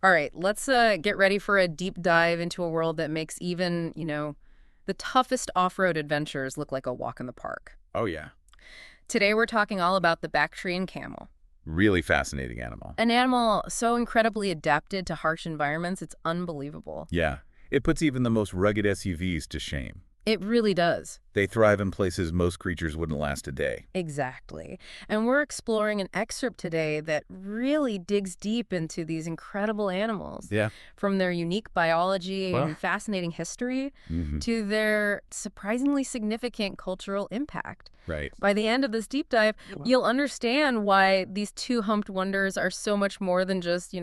All right, let's get ready for a deep dive into a world that makes even, the toughest off-road adventures look like a walk in the park. Oh, yeah. Today we're talking all about the Bactrian camel, Really fascinating animal. an animal so incredibly adapted to harsh environments, it's unbelievable. Yeah. It puts even the most rugged SUVs to shame. It really does. They thrive in places most creatures wouldn't last a day. Exactly. And we're exploring an excerpt today that really digs deep into these incredible animals, Yeah. from their unique biology Well. and fascinating history Mm-hmm. to their surprisingly significant cultural impact. Right. By the end of this deep dive, you'll understand why these two-humped wonders are so much more than just,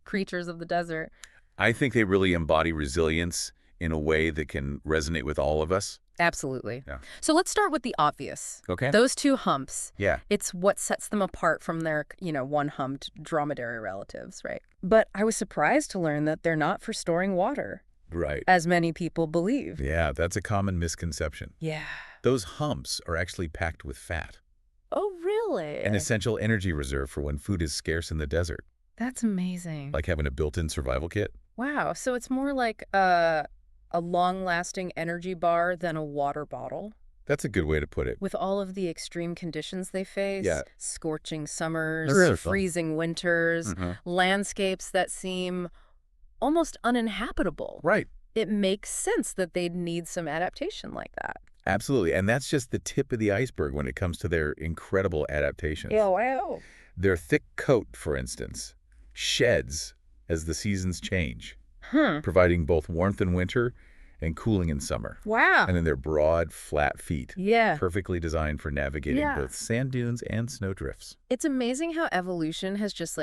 creatures of the desert. I think they really embody resilience in a way that can resonate with all of us. Absolutely. Yeah. So let's start with the obvious. Okay. Those two humps. Yeah. It's what sets them apart from their, one-humped dromedary relatives, right? But I was surprised to learn that they're not for storing water, Right. as many people believe. Yeah, that's a common misconception. Yeah. Those humps are actually packed with fat, Oh, really? an essential energy reserve for when food is scarce in the desert, That's amazing. like having a built-in survival kit. Wow. So it's more like a long-lasting energy bar than a water bottle. That's a good way to put it. With all of the extreme conditions they face, Yeah. scorching summers, Really fun. freezing winters, landscapes that seem almost uninhabitable. Right. It makes sense that they'd need some adaptation like that. Absolutely. And that's just the tip of the iceberg when it comes to their incredible adaptations. wow. Their thick coat, for instance, sheds as the seasons change, providing both warmth in winter and cooling in summer. Wow. And then their broad, flat feet, Yeah. perfectly designed for navigating Yeah. both sand dunes and snowdrifts. It's amazing how evolution has just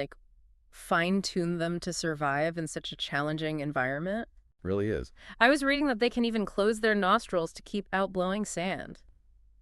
fine-tuned them to survive in such a challenging environment. Really is. I was reading that they can even close their nostrils to keep out blowing sand.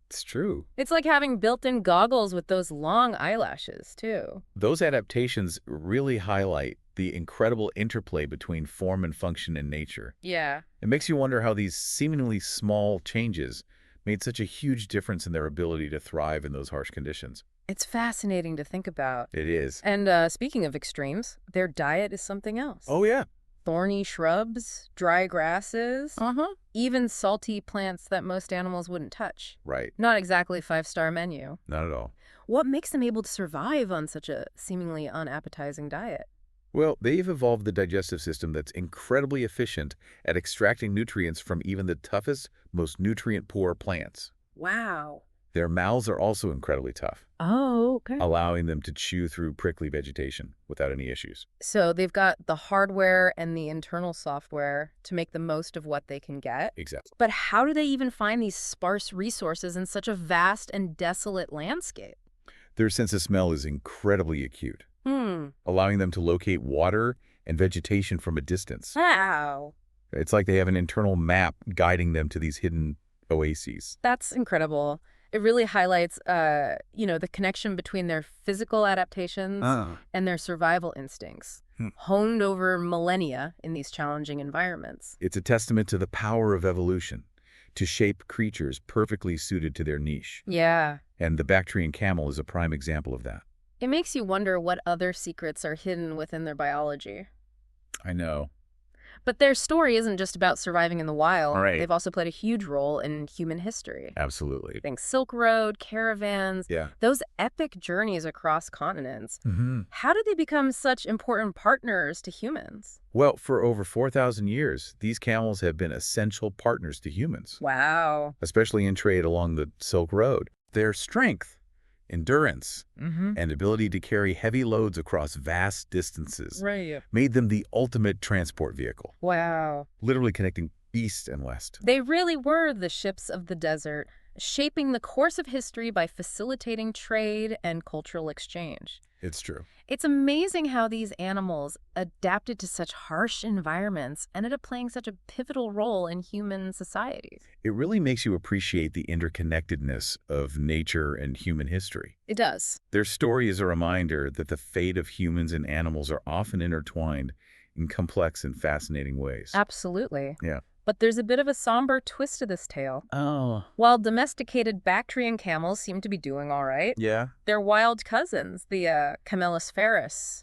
It's true. It's like having built-in goggles with those long eyelashes, too. Those adaptations really highlight the incredible interplay between form and function in nature. Yeah. It makes you wonder how these seemingly small changes made such a huge difference in their ability to thrive in those harsh conditions. It's fascinating to think about. It is. And speaking of extremes, their diet is something else. Oh, yeah. Thorny shrubs, dry grasses, even salty plants that most animals wouldn't touch. Right. Not exactly five-star menu. Not at all. What makes them able to survive on such a seemingly unappetizing diet? Well, they've evolved the digestive system that's incredibly efficient at extracting nutrients from even the toughest, most nutrient-poor plants. Wow. Their mouths are also incredibly tough, Oh, okay. allowing them to chew through prickly vegetation without any issues. So they've got the hardware and the internal software to make the most of what they can get. Exactly. But how do they even find these sparse resources in such a vast and desolate landscape? Their sense of smell is incredibly acute, Hmm. allowing them to locate water and vegetation from a distance. Wow. It's like they have an internal map guiding them to these hidden oases. That's incredible. It really highlights, the connection between their physical adaptations and their survival instincts, honed over millennia in these challenging environments. It's a testament to the power of evolution to shape creatures perfectly suited to their niche. Yeah. And the Bactrian camel is a prime example of that. It makes you wonder what other secrets are hidden within their biology. I know. But their story isn't just about surviving in the wild. All right. They've also played a huge role in human history. Absolutely. Think Silk Road, caravans, Yeah. those epic journeys across continents. Mm-hmm. How did they become such important partners to humans? Well, for over 4,000 years, these camels have been essential partners to humans, Wow. especially in trade along the Silk Road. Their strength, endurance, and ability to carry heavy loads across vast distances Right. made them the ultimate transport vehicle, Wow. literally connecting east and west. They really were the ships of the desert, shaping the course of history by facilitating trade and cultural exchange. It's true. It's amazing how these animals, adapted to such harsh environments, ended up playing such a pivotal role in human society. It really makes you appreciate the interconnectedness of nature and human history. It does. Their story is a reminder that the fate of humans and animals are often intertwined in complex and fascinating ways. Absolutely. Yeah. But there's a bit of a somber twist to this tale. Oh. While domesticated Bactrian camels seem to be doing all right, Yeah? their wild cousins, the Camelus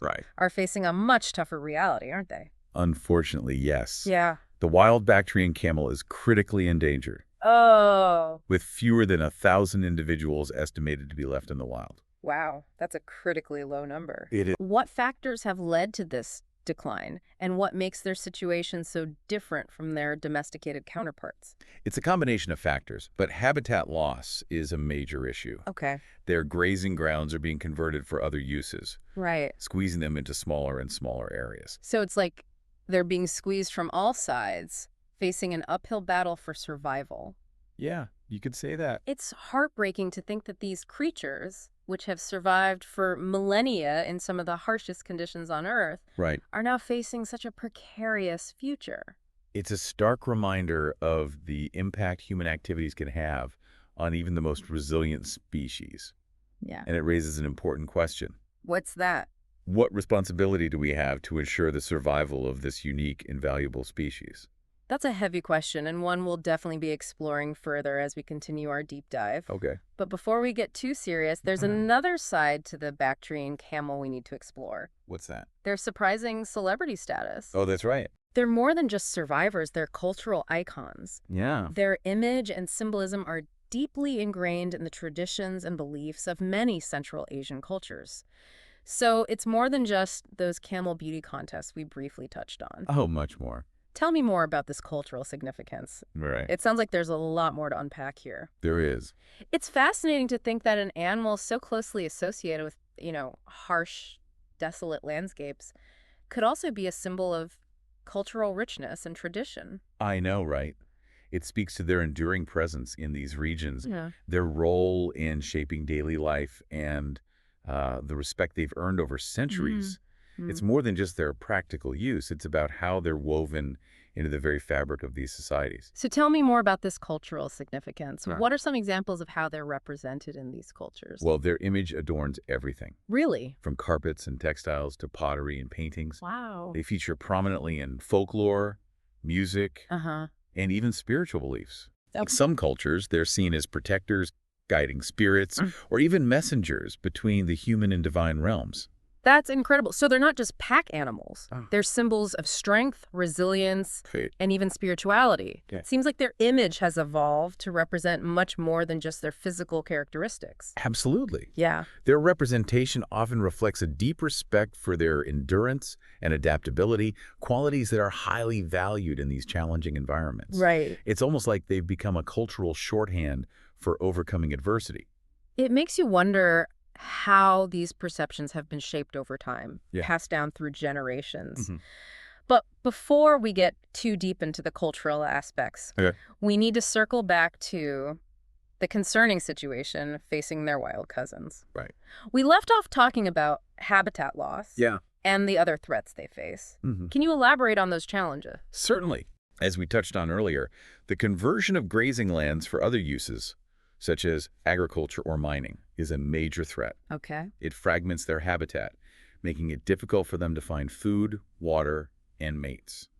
Right. are facing a much tougher reality, aren't they? Unfortunately, yes. Yeah. The wild Bactrian camel is critically endangered, Oh, with fewer than 1,000 individuals estimated to be left in the wild. wow. That's a critically low number. It is. What factors have led to this decline, and what makes their situation so different from their domesticated counterparts? It's a combination of factors, but habitat loss is a major issue. Okay. Their grazing grounds are being converted for other uses, Right. squeezing them into smaller and smaller areas. So it's like they're being squeezed from all sides, facing an uphill battle for survival. Yeah, you could say that. It's heartbreaking to think that these creatures, which have survived for millennia in some of the harshest conditions on Earth, Right. are now facing such a precarious future. It's a stark reminder of the impact human activities can have on even the most resilient species. Yeah. And it raises an important question. What's that? What responsibility do we have to ensure the survival of this unique and valuable species? That's a heavy question, and one we'll definitely be exploring further as we continue our deep dive. Okay. But before we get too serious, there's another side to the Bactrian camel we need to explore. What's that? Their surprising celebrity status. Oh, that's right. They're more than just survivors, they're cultural icons. Yeah. Their image and symbolism are deeply ingrained in the traditions and beliefs of many Central Asian cultures. So it's more than just those camel beauty contests we briefly touched on. Oh, much more. Tell me more about this cultural significance. Right. It sounds like there's a lot more to unpack here. There is. It's fascinating to think that an animal so closely associated with, harsh, desolate landscapes could also be a symbol of cultural richness and tradition. I know, right? It speaks to their enduring presence in these regions, Yeah. their role in shaping daily life, and the respect they've earned over centuries. It's more than just their practical use. It's about how they're woven into the very fabric of these societies. So tell me more about this cultural significance. Right. What are some examples of how they're represented in these cultures? Well, their image adorns everything, Really? from carpets and textiles to pottery and paintings. Wow. They feature prominently in folklore, music, Uh-huh. and even spiritual beliefs. Oh. In some cultures, they're seen as protectors, guiding spirits, or even messengers between the human and divine realms. That's incredible. So they're not just pack animals. Oh. They're symbols of strength, resilience, Right. and even spirituality. Yeah. It seems like their image has evolved to represent much more than just their physical characteristics. Absolutely. Yeah. Their representation often reflects a deep respect for their endurance and adaptability, qualities that are highly valued in these challenging environments. Right. It's almost like they've become a cultural shorthand for overcoming adversity. It makes you wonder how these perceptions have been shaped over time, Yeah. passed down through generations. But before we get too deep into the cultural aspects, Okay. we need to circle back to the concerning situation facing their wild cousins. Right. We left off talking about habitat loss Yeah. and the other threats they face. Can you elaborate on those challenges? Certainly. As we touched on earlier, the conversion of grazing lands for other uses, such as agriculture or mining, is a major threat. Okay. It fragments their habitat, making it difficult for them to find food, water, and mates.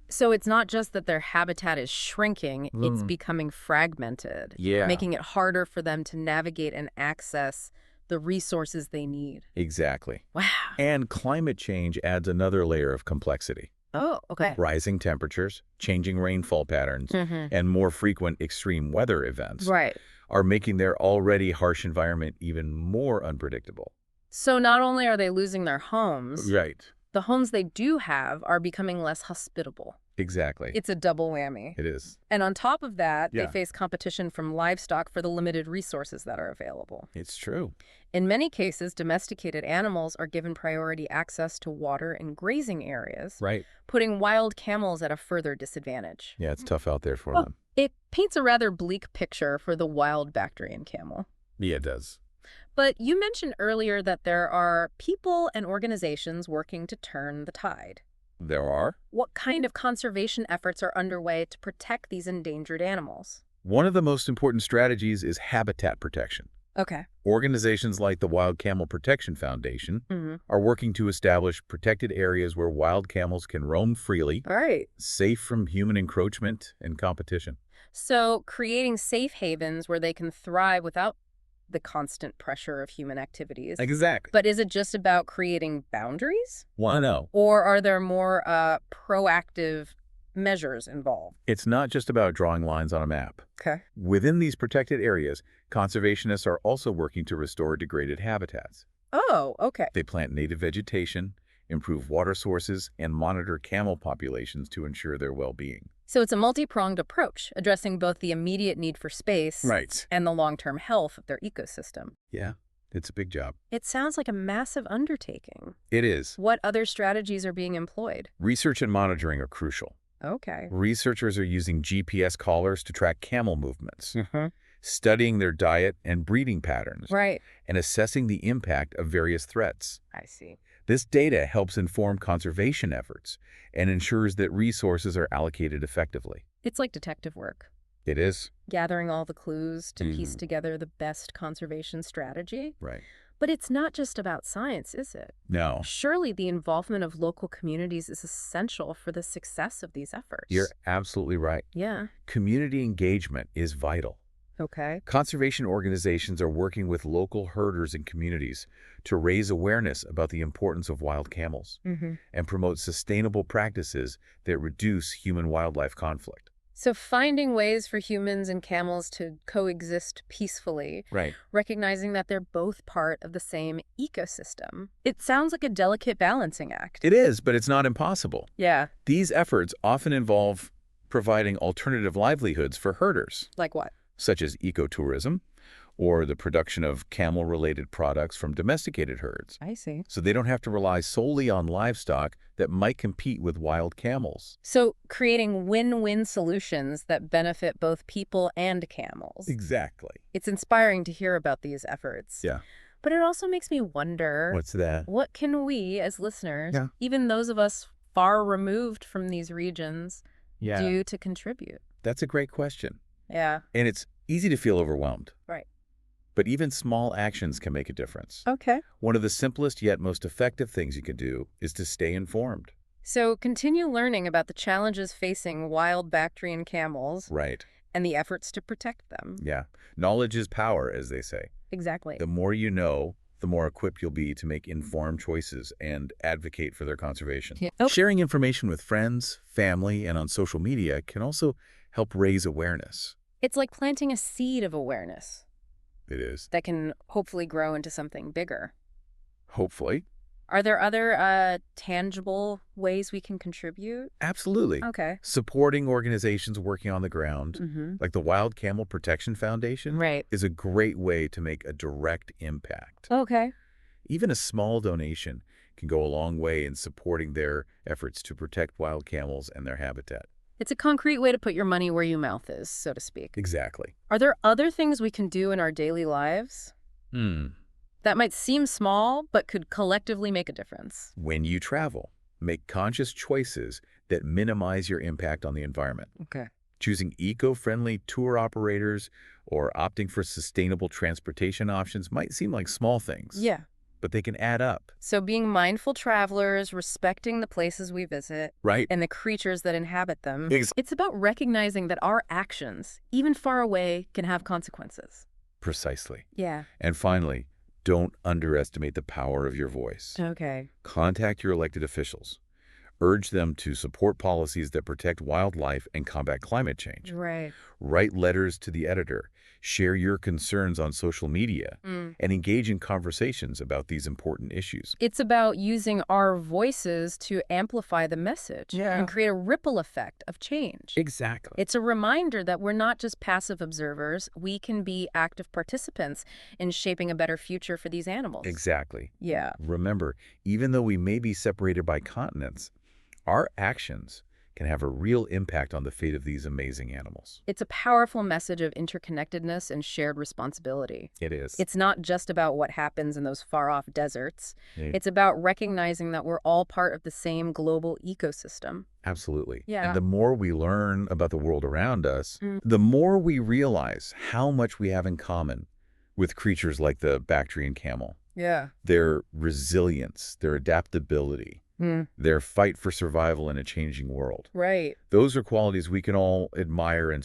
So it's not just that their habitat is shrinking, it's becoming fragmented, Yeah. making it harder for them to navigate and access the resources they need. Exactly. Wow. And climate change adds another layer of complexity. Oh, okay. Rising temperatures, changing rainfall patterns, and more frequent extreme weather events Right. are making their already harsh environment even more unpredictable. So not only are they losing their homes, Right. the homes they do have are becoming less hospitable. Exactly. It's a double whammy. It is. And on top of that, Yeah. they face competition from livestock for the limited resources that are available. It's true. In many cases, domesticated animals are given priority access to water and grazing areas, Right. putting wild camels at a further disadvantage. Yeah, it's tough out there for Well, them. it paints a rather bleak picture for the wild Bactrian camel. Yeah, it does. But you mentioned earlier that there are people and organizations working to turn the tide. There are. What kind of conservation efforts are underway to protect these endangered animals? One of the most important strategies is habitat protection. Okay. Organizations like the Wild Camel Protection Foundation are working to establish protected areas where wild camels can roam freely, All right. safe from human encroachment and competition. So creating safe havens where they can thrive without the constant pressure of human activities. Exactly. But is it just about creating boundaries? Well, no. Or are there more proactive measures involved? It's not just about drawing lines on a map. Okay. Within these protected areas, conservationists are also working to restore degraded habitats. Oh, okay. They plant native vegetation, improve water sources, and monitor camel populations to ensure their well-being. So it's a multi-pronged approach, addressing both the immediate need for space and the long-term health of their ecosystem. Yeah, it's a big job. It sounds like a massive undertaking. It is. What other strategies are being employed? Research and monitoring are crucial. Okay. Researchers are using GPS collars to track camel movements, studying their diet and breeding patterns, and assessing the impact of various threats. I see. This data helps inform conservation efforts and ensures that resources are allocated effectively. It's like detective work. It is. Gathering all the clues to piece together the best conservation strategy. Right. But it's not just about science, is it? No. Surely the involvement of local communities is essential for the success of these efforts. You're absolutely right. Yeah. Community engagement is vital. Okay. Conservation organizations are working with local herders and communities to raise awareness about the importance of wild camels and promote sustainable practices that reduce human-wildlife conflict. So finding ways for humans and camels to coexist peacefully, recognizing that they're both part of the same ecosystem. It sounds like a delicate balancing act. It is, but it's not impossible. Yeah. These efforts often involve providing alternative livelihoods for herders. Like what? Such as ecotourism, or the production of camel-related products from domesticated herds. I see. So they don't have to rely solely on livestock that might compete with wild camels. So creating win-win solutions that benefit both people and camels. Exactly. It's inspiring to hear about these efforts. Yeah. But it also makes me wonder, What's that? what can we as listeners, even those of us far removed from these regions, do to contribute? That's a great question. Yeah. And it's easy to feel overwhelmed. Right. But even small actions can make a difference. Okay. One of the simplest yet most effective things you can do is to stay informed. So continue learning about the challenges facing wild Bactrian camels. Right. And the efforts to protect them. Yeah. Knowledge is power, as they say. Exactly. The more you know, the more equipped you'll be to make informed choices and advocate for their conservation. Yeah. Okay. Sharing information with friends, family, and on social media can also help raise awareness. It's like planting a seed of awareness. It is. That can hopefully grow into something bigger. Hopefully. Are there other tangible ways we can contribute? Absolutely. Okay. Supporting organizations working on the ground, like the Wild Camel Protection Foundation, is a great way to make a direct impact. Okay. Even a small donation can go a long way in supporting their efforts to protect wild camels and their habitat. It's a concrete way to put your money where your mouth is, so to speak. Exactly. Are there other things we can do in our daily lives that might seem small but could collectively make a difference? When you travel, make conscious choices that minimize your impact on the environment. Okay. Choosing eco-friendly tour operators or opting for sustainable transportation options might seem like small things. Yeah. But they can add up. So being mindful travelers, respecting the places we visit, and the creatures that inhabit them, it's about recognizing that our actions, even far away, can have consequences. Precisely. Yeah. And finally, don't underestimate the power of your voice. Okay. Contact your elected officials. Urge them to support policies that protect wildlife and combat climate change. Right. Write letters to the editor. Share your concerns on social media and engage in conversations about these important issues. It's about using our voices to amplify the message and create a ripple effect of change. Exactly. It's a reminder that we're not just passive observers. We can be active participants in shaping a better future for these animals. Exactly. Yeah. Remember, even though we may be separated by continents, our actions can have a real impact on the fate of these amazing animals. It's a powerful message of interconnectedness and shared responsibility. It is. It's not just about what happens in those far-off deserts. It's about recognizing that we're all part of the same global ecosystem. Absolutely. Yeah. And the more we learn about the world around us, the more we realize how much we have in common with creatures like the Bactrian camel. Yeah. Their resilience, their adaptability, their fight for survival in a changing world. Right. Those are qualities we can all admire and